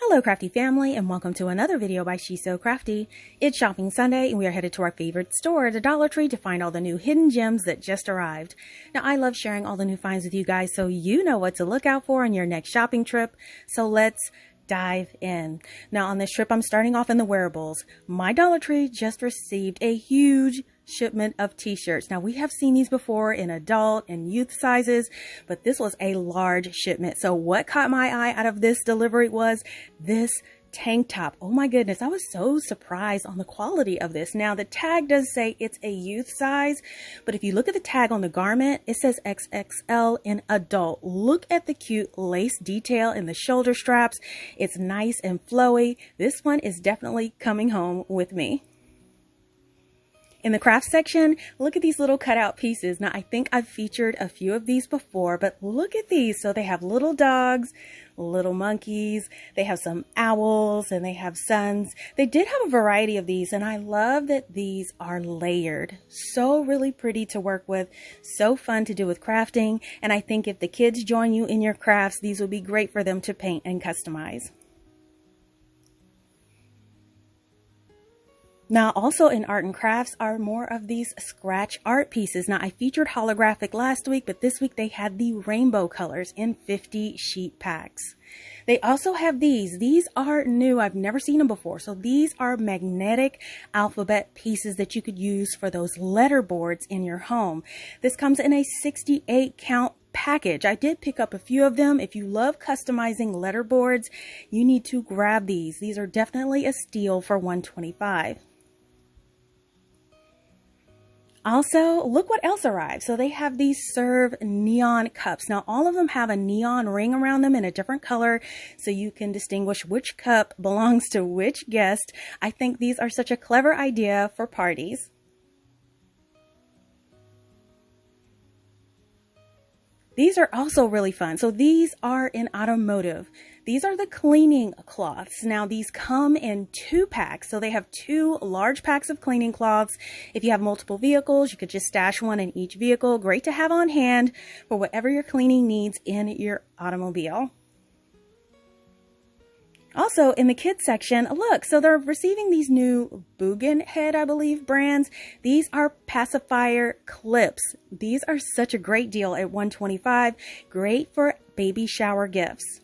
Hello Crafty family, and welcome to another video by She's So Crafty. It's shopping Sunday and we are headed to our favorite store, the Dollar Tree, to find all the new hidden gems that just arrived. Now I love sharing all the new finds with you guys so you know what to look out for on your next shopping trip. So let's dive in. Now on this trip I'm starting off in the wearables. My Dollar Tree just received a huge shipment of t-shirts. Now we have seen these before in adult and youth sizes, but this was a large shipment. So what caught my eye out of this delivery was this tank top. Oh my goodness, I was so surprised on the quality of this. Now the tag does say it's a youth size, but if you look at the tag on the garment, it says XXL in adult. Look at the cute lace detail in the shoulder straps. It's nice and flowy. This one is definitely coming home with me. In the craft section, look at these little cutout pieces. Now, I think I've featured a few of these before, but look at these. So they have little dogs, little monkeys, they have some owls, and they have suns. They did have a variety of these, and I love that these are layered. So really pretty to work with, so fun to do with crafting, and I think if the kids join you in your crafts, these will be great for them to paint and customize. Now, also in art and crafts are more of these scratch art pieces. Now, I featured holographic last week, but this week they had the rainbow colors in 50 sheet packs. They also have these. These are new. I've never seen them before. So these are magnetic alphabet pieces that you could use for those letter boards in your home. This comes in a 68 count package. I did pick up a few of them. If you love customizing letter boards, you need to grab these. These are definitely a steal for $125. Also, look what else arrived. So they have these Serve neon cups. Now, all of them have a neon ring around them in a different color, so you can distinguish which cup belongs to which guest. I think these are such a clever idea for parties. These are also really fun. So these are in automotive. These are the cleaning cloths. Now these come in 2 packs. So they have 2 large packs of cleaning cloths. If you have multiple vehicles, you could just stash one in each vehicle. Great to have on hand for whatever your cleaning needs in your automobile. Also, in the kids section, look, so they're receiving these new Bugenhead, I believe, brands. These are pacifier clips. These are such a great deal at $125. Great for baby shower gifts.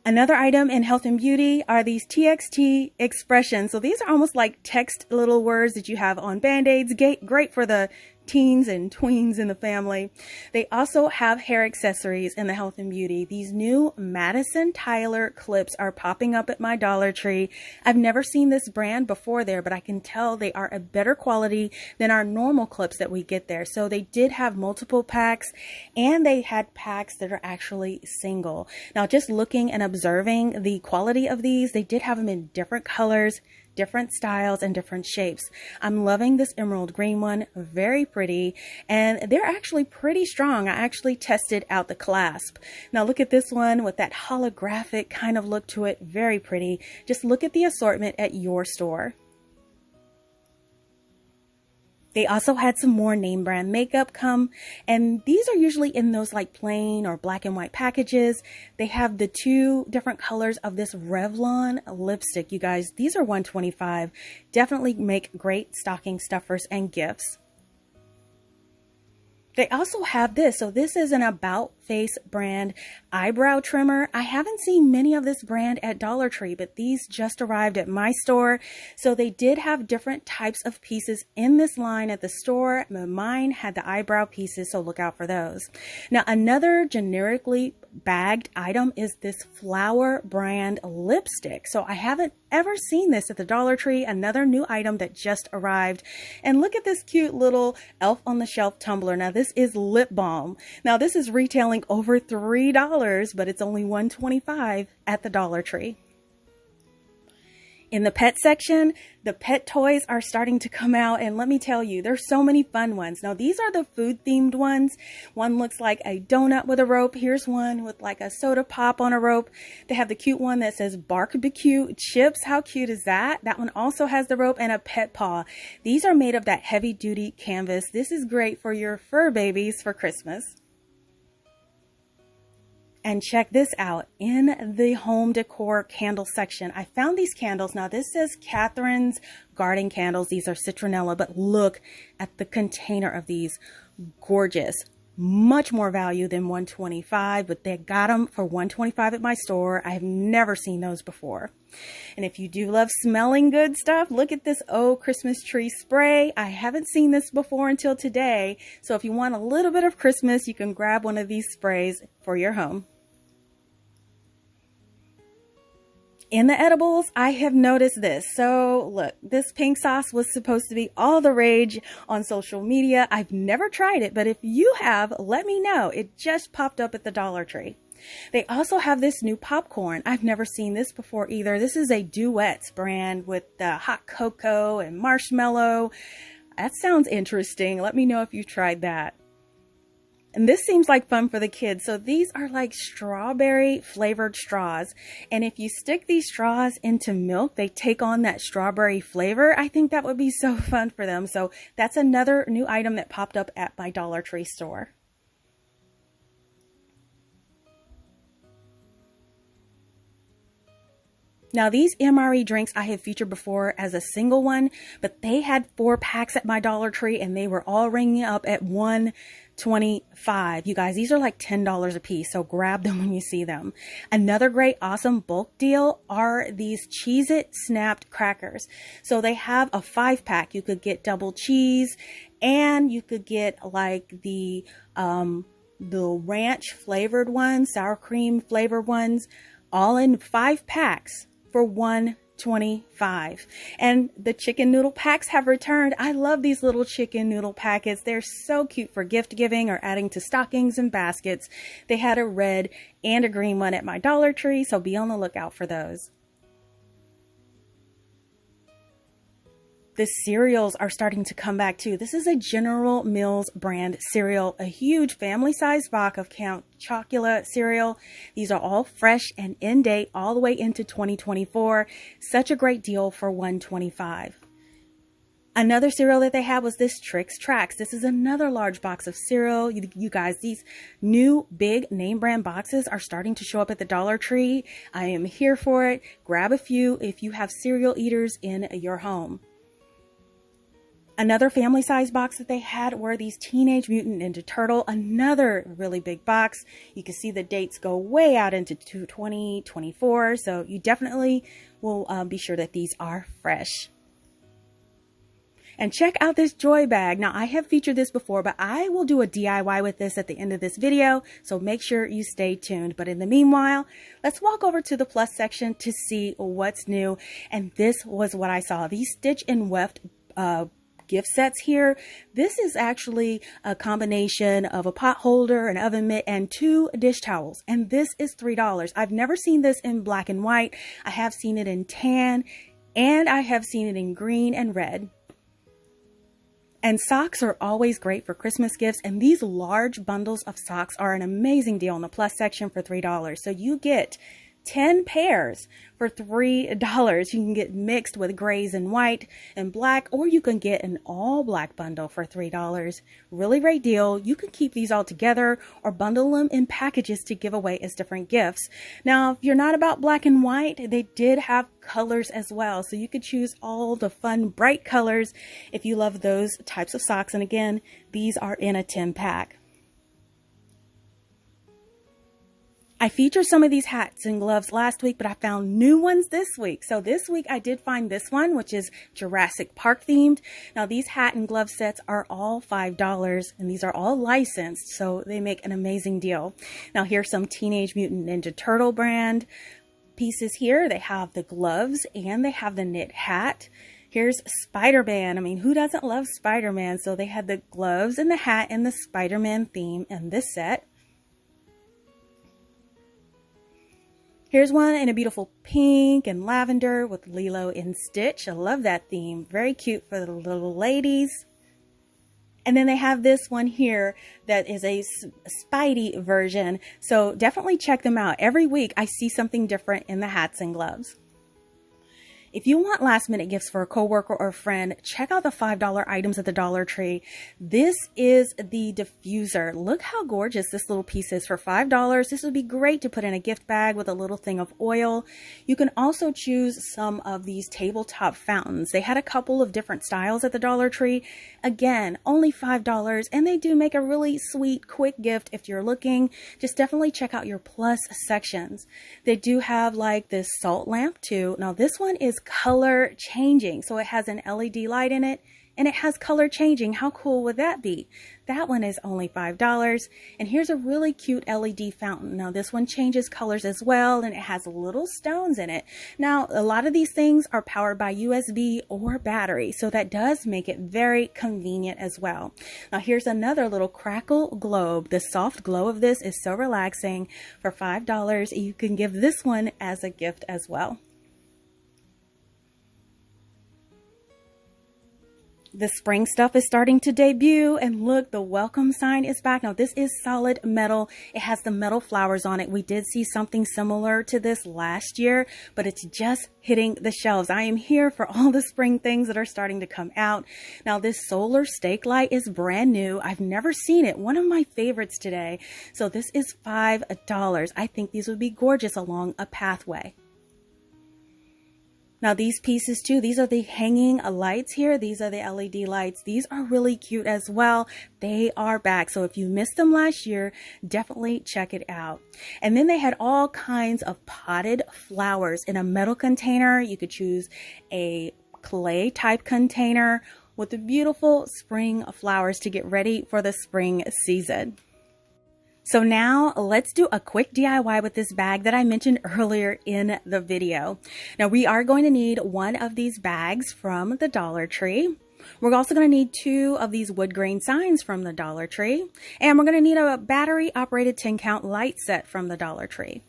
Another item in health and beauty are these TXT expressions. So these are almost like text little words that you have on Band-Aids. Great for the teens and tweens in the family. They also have hair accessories in the health and beauty. These new Madison Tyler clips are popping up at my Dollar Tree. I've never seen this brand before there, but I can tell they are a better quality than our normal clips that we get there. So they did have multiple packs, and they had packs that are actually single. Now, just looking and observing the quality of these, they did have them in different colors, different styles, and different shapes. I'm loving this emerald green one, very pretty, and they're actually pretty strong. I actually tested out the clasp. Now look at this one with that holographic kind of look to it, very pretty. Just look at the assortment at your store. They also had some more name brand makeup come, and these are usually in those like plain or black and white packages. They have the 2 different colors of this Revlon lipstick, you guys. These are $125. Definitely make great stocking stuffers and gifts. They also have this. So this is an About Face brand eyebrow trimmer. I haven't seen many of this brand at Dollar Tree, but these just arrived at my store. So they did have different types of pieces in this line at the store. Mine had the eyebrow pieces, so look out for those. Now, another generically bagged item is this Flower brand lipstick. So I haven't ever seen this at the Dollar Tree. Another new item that just arrived. And look at this cute little elf on the shelf tumbler. Now this is lip balm. Now this is retailing over $3, but it's only $125 at the Dollar Tree. In the pet section, the pet toys are starting to come out, and let me tell you, there's so many fun ones. Now, these are the food themed ones. One looks like a donut with a rope. Here's one with like a soda pop on a rope. They have the cute one that says barbecue chips. How cute is that? That one also has the rope and a pet paw. These are made of that heavy duty canvas. This is great for your fur babies for Christmas. And check this out, in the home decor candle section, I found these candles. Now this says Catherine's Garden Candles. These are citronella, but look at the container of these. Gorgeous. Much more value than $125, but they got them for $125 at my store. I have never seen those before. And if you do love smelling good stuff, look at this Christmas tree spray. I haven't seen this before until today. So if you want a little bit of Christmas, you can grab one of these sprays for your home. In the edibles, I have noticed this. So look, this pink sauce was supposed to be all the rage on social media. I've never tried it, but if you have, let me know. It just popped up at the Dollar Tree. They also have this new popcorn. I've never seen this before either. This is a Duets brand with hot cocoa and marshmallow. That sounds interesting. Let me know if you've tried that. And this seems like fun for the kids. So these are like strawberry flavored straws. And if you stick these straws into milk, they take on that strawberry flavor. I think that would be so fun for them. So that's another new item that popped up at my Dollar Tree store. Now these MRE drinks I have featured before as a single one, but they had 4 packs at my Dollar Tree and they were all ringing up at $125. You guys, these are like $10 a piece, so grab them when you see them. Another great awesome bulk deal are these Cheez-It Snapped crackers. So they have a 5-pack. You could get double cheese and you could get like the ranch flavored ones, sour cream flavored ones, all in 5 packs for $125. And the chicken noodle packs have returned. I love these little chicken noodle packets. They're so cute for gift giving or adding to stockings and baskets. They had a red and a green one at my Dollar Tree, so be on the lookout for those. The cereals are starting to come back too. This is a General Mills brand cereal, a huge family-sized box of Count Chocula cereal. These are all fresh and in date all the way into 2024. Such a great deal for $125. Another cereal that they had was this Trix Trax. This is another large box of cereal. You guys, these new big name brand boxes are starting to show up at the Dollar Tree. I am here for it. Grab a few if you have cereal eaters in your home. Another family size box that they had were these Teenage Mutant Ninja Turtle, another really big box. You can see the dates go way out into 2024, so you definitely will be sure that these are fresh. And check out this Joy bag. Now, I have featured this before, but I will do a DIY with this at the end of this video, so make sure you stay tuned. But in the meanwhile, let's walk over to the plus section to see what's new. And this was what I saw. These Stitch and Weft gift sets here. This is actually a combination of a pot holder, an oven mitt, and 2 dish towels. And this is $3. I've never seen this in black and white. I have seen it in tan, and I have seen it in green and red. And socks are always great for Christmas gifts, and these large bundles of socks are an amazing deal in the plus section for $3. So you get 10 pairs for $3. You can get mixed with grays and white and black, or you can get an all black bundle for $3. Really great deal. You can keep these all together or bundle them in packages to give away as different gifts. Now, if you're not about black and white, they did have colors as well. So you could choose all the fun, bright colors if you love those types of socks. And again, these are in a 10 pack. I featured some of these hats and gloves last week, but I found new ones this week. So this week I did find this one, which is Jurassic Park themed. Now these hat and glove sets are all $5, and these are all licensed, so they make an amazing deal. Now here's some Teenage Mutant Ninja Turtle brand pieces here. They have the gloves and they have the knit hat. Here's Spider-Man. I mean, who doesn't love Spider-Man? So they had the gloves and the hat and the Spider-Man theme in this set. Here's one in a beautiful pink and lavender with Lilo and Stitch. I love that theme. Very cute for the little ladies. And then they have this one here that is a Spidey version. So definitely check them out. Every week I see something different in the hats and gloves. If you want last minute gifts for a coworker or a friend, check out the $5 items at the Dollar Tree. This is the diffuser. Look how gorgeous this little piece is for $5. This would be great to put in a gift bag with a little thing of oil. You can also choose some of these tabletop fountains. They had a couple of different styles at the Dollar Tree. Again, only $5, and they do make a really sweet, quick gift if you're looking. Just definitely check out your plus sections. They do have like this salt lamp too. Now this one is color changing, so it has an LED light in it and it has color changing. How cool would that be? That one is only $5. And here's a really cute LED fountain. Now this one changes colors as well, and it has little stones in it. Now a lot of these things are powered by USB or battery, so that does make it very convenient as well. Now here's another little crackle globe. The soft glow of this is so relaxing. For $5, you can give this one as a gift as well. The spring stuff is starting to debut, and look, the welcome sign is back. Now this is solid metal. It has the metal flowers on it. We did see something similar to this last year, but it's just hitting the shelves. I am here for all the spring things that are starting to come out. Now this solar stake light is brand new. I've never seen it. One of my favorites today. So this is $5. I think these would be gorgeous along a pathway. Now these pieces too, these are the hanging lights here. These are the LED lights. These are really cute as well. They are back. So if you missed them last year, definitely check it out. And then they had all kinds of potted flowers in a metal container. You could choose a clay type container with the beautiful spring flowers to get ready for the spring season. So now let's do a quick DIY with this bag that I mentioned earlier in the video. Now we are going to need one of these bags from the Dollar Tree. We're also going to need 2 of these wood grain signs from the Dollar Tree. And we're going to need a battery operated 10 count light set from the Dollar Tree.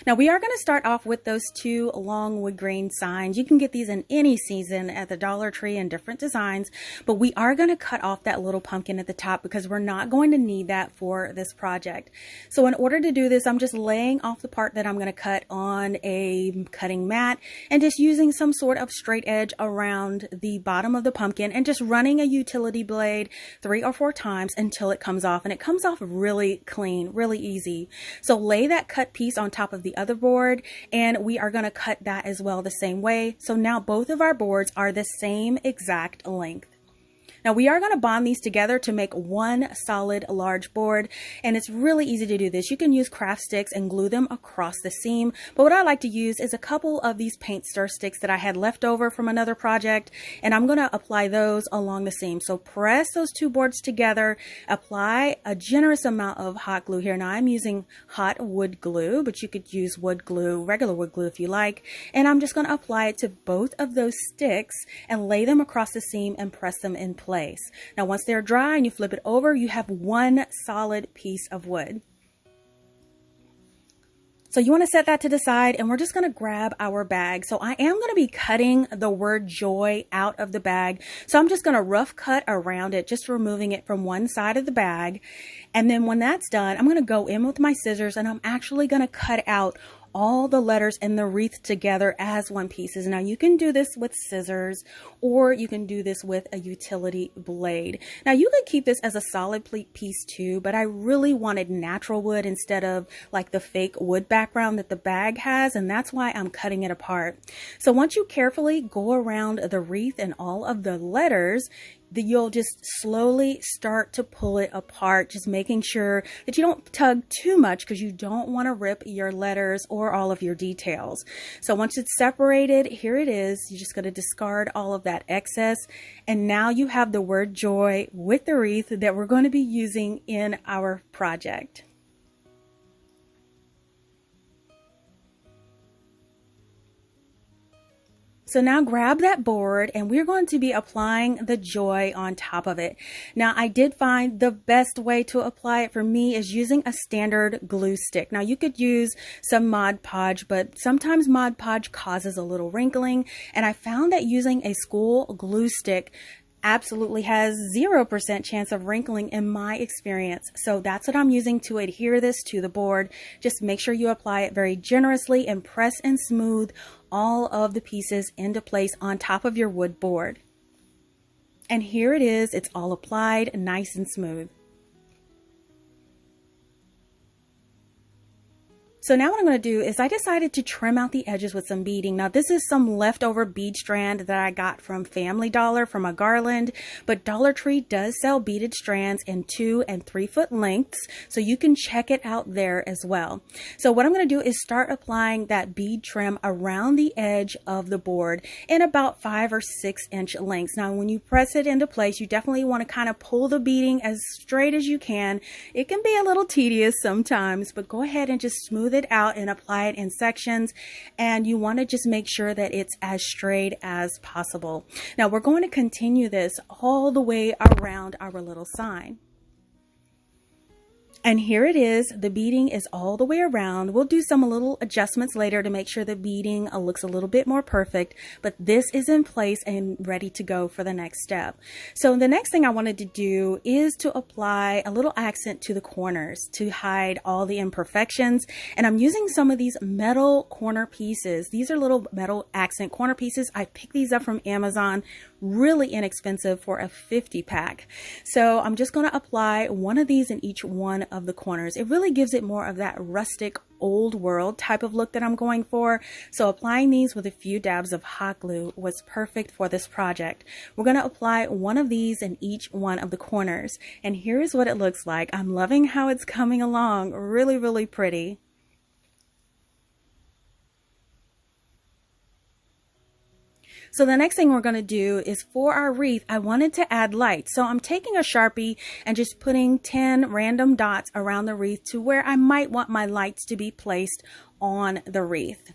Now we are going to start off with those 2 long wood grain signs. You can get these in any season at the Dollar Tree in different designs, but we are going to cut off that little pumpkin at the top because we're not going to need that for this project. So in order to do this, I'm just laying off the part that I'm going to cut on a cutting mat and just using some sort of straight edge around the bottom of the pumpkin and just running a utility blade 3 or 4 times until it comes off, and it comes off really clean, really easy. So lay that cut piece on top of the other board, and we are going to cut that as well the same way. So now both of our boards are the same exact length. Now we are going to bond these together to make one solid large board, and it's really easy to do this. You can use craft sticks and glue them across the seam, but what I like to use is a couple of these paint stir sticks that I had left over from another project, and I'm going to apply those along the seam. So press those 2 boards together, apply a generous amount of hot glue here. Now I'm using hot wood glue, but you could use wood glue, regular wood glue if you like, and I'm just going to apply it to both of those sticks and lay them across the seam and press them in place. Now once they're dry and you flip it over, you have one solid piece of wood. So you want to set that to the side, and we're just going to grab our bag. So I am going to be cutting the word joy out of the bag. So I'm just going to rough cut around it, just removing it from one side of the bag. And then when that's done, I'm going to go in with my scissors and I'm actually going to cut out all the letters and the wreath together as one pieces. Now you can do this with scissors, or you can do this with a utility blade. Now you could keep this as a solid piece too, but I really wanted natural wood instead of like the fake wood background that the bag has, and that's why I'm cutting it apart. So once you carefully go around the wreath and all of the letters, you'll just slowly start to pull it apart, just making sure that you don't tug too much because you don't want to rip your letters or all of your details. So once it's separated, here it is. You're just going to discard all of that excess. And now you have the word joy with the wreath that we're going to be using in our project. So now grab that board and we're going to be applying the joy on top of it. Now I did find the best way to apply it for me is using a standard glue stick. Now you could use some Mod Podge, but sometimes Mod Podge causes a little wrinkling, and I found that using a school glue stick absolutely has 0% chance of wrinkling in my experience. So that's what I'm using to adhere this to the board. Just make sure you apply it very generously and press and smooth all of the pieces into place on top of your wood board. And here it is, it's all applied nice and smooth. So now what I'm going to do is I decided to trim out the edges with some beading. Now this is some leftover bead strand that I got from Family Dollar from a garland, but Dollar Tree does sell beaded strands in 2 and 3 foot lengths, so you can check it out there as well. So what I'm going to do is start applying that bead trim around the edge of the board in about 5 or 6 inch lengths. Now when you press it into place, you definitely want to kind of pull the beading as straight as you can. It can be a little tedious sometimes, but go ahead and just smooth it out and apply it in sections, and you want to just make sure that it's as straight as possible. Now we're going to continue this all the way around our little sign. And here it is, the beading is all the way around. We'll do some little adjustments later to make sure the beading looks a little bit more perfect, but this is in place and ready to go for the next step. So the next thing I wanted to do is to apply a little accent to the corners to hide all the imperfections. And I'm using some of these metal corner pieces. These are little metal accent corner pieces. I picked these up from Amazon, really inexpensive for a 50 pack. So I'm just going to apply one of these in each one of the corners. It really gives it more of that rustic old world type of look that I'm going for. So applying these with a few dabs of hot glue was perfect for this project. We're going to apply one of these in each one of the corners. And here is what it looks like. I'm loving how it's coming along. Really, really pretty. So the next thing we're going to do is for our wreath, I wanted to add lights. So I'm taking a Sharpie and just putting 10 random dots around the wreath to where I might want my lights to be placed on the wreath.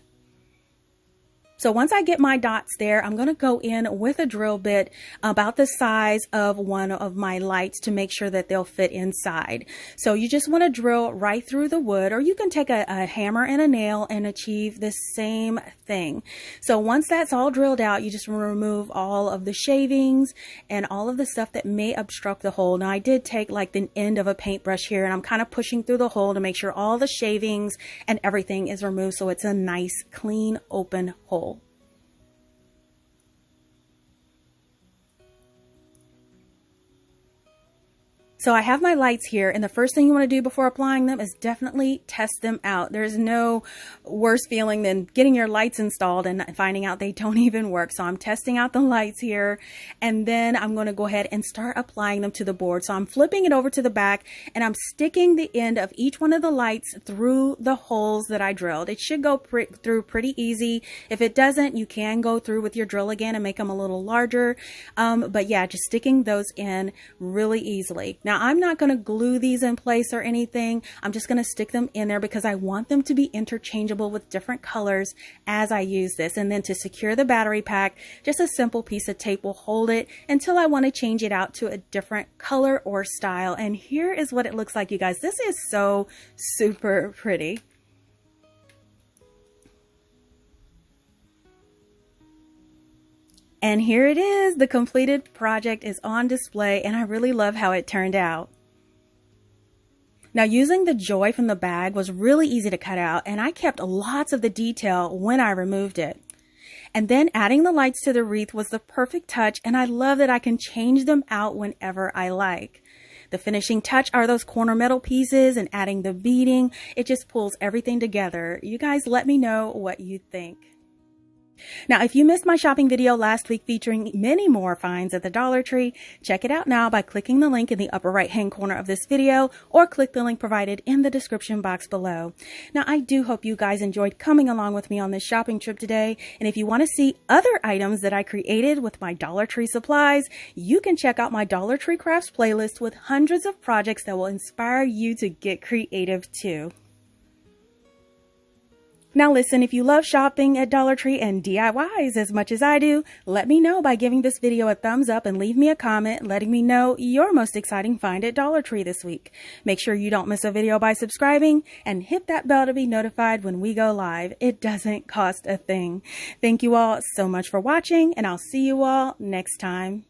So once I get my dots there, I'm going to go in with a drill bit about the size of one of my lights to make sure that they'll fit inside. So you just want to drill right through the wood, or you can take a hammer and a nail and achieve the same thing. So once that's all drilled out, you just remove all of the shavings and all of the stuff that may obstruct the hole. Now I did take like the end of a paintbrush here, and I'm kind of pushing through the hole to make sure all the shavings and everything is removed so it's a nice, clean, open hole. So I have my lights here, and the first thing you want to do before applying them is definitely test them out. There's no worse feeling than getting your lights installed and finding out they don't even work. So I'm testing out the lights here, and then I'm going to go ahead and start applying them to the board. So I'm flipping it over to the back, and I'm sticking the end of each one of the lights through the holes that I drilled. It should go through pretty easy. If it doesn't, you can go through with your drill again and make them a little larger. But yeah, just sticking those in really easily. Now, I'm not going to glue these in place or anything. I'm just going to stick them in there because I want them to be interchangeable with different colors as I use this. And then to secure the battery pack, just a simple piece of tape will hold it until I want to change it out to a different color or style. And here is what it looks like, you guys. This is so super pretty. And here it is, the completed project is on display, and I really love how it turned out. Now, using the joy from the bag was really easy to cut out, and I kept lots of the detail when I removed it. And then adding the lights to the wreath was the perfect touch, and I love that I can change them out whenever I like. The finishing touch are those corner metal pieces and adding the beading. It just pulls everything together. You guys let me know what you think. Now, if you missed my shopping video last week featuring many more finds at the Dollar Tree, check it out now by clicking the link in the upper right hand corner of this video, or click the link provided in the description box below. Now, I do hope you guys enjoyed coming along with me on this shopping trip today. And if you want to see other items that I created with my Dollar Tree supplies, you can check out my Dollar Tree Crafts playlist with hundreds of projects that will inspire you to get creative too. Now listen, if you love shopping at Dollar Tree and DIYs as much as I do, let me know by giving this video a thumbs up and leave me a comment letting me know your most exciting find at Dollar Tree this week. Make sure you don't miss a video by subscribing and hit that bell to be notified when we go live. It doesn't cost a thing. Thank you all so much for watching, and I'll see you all next time.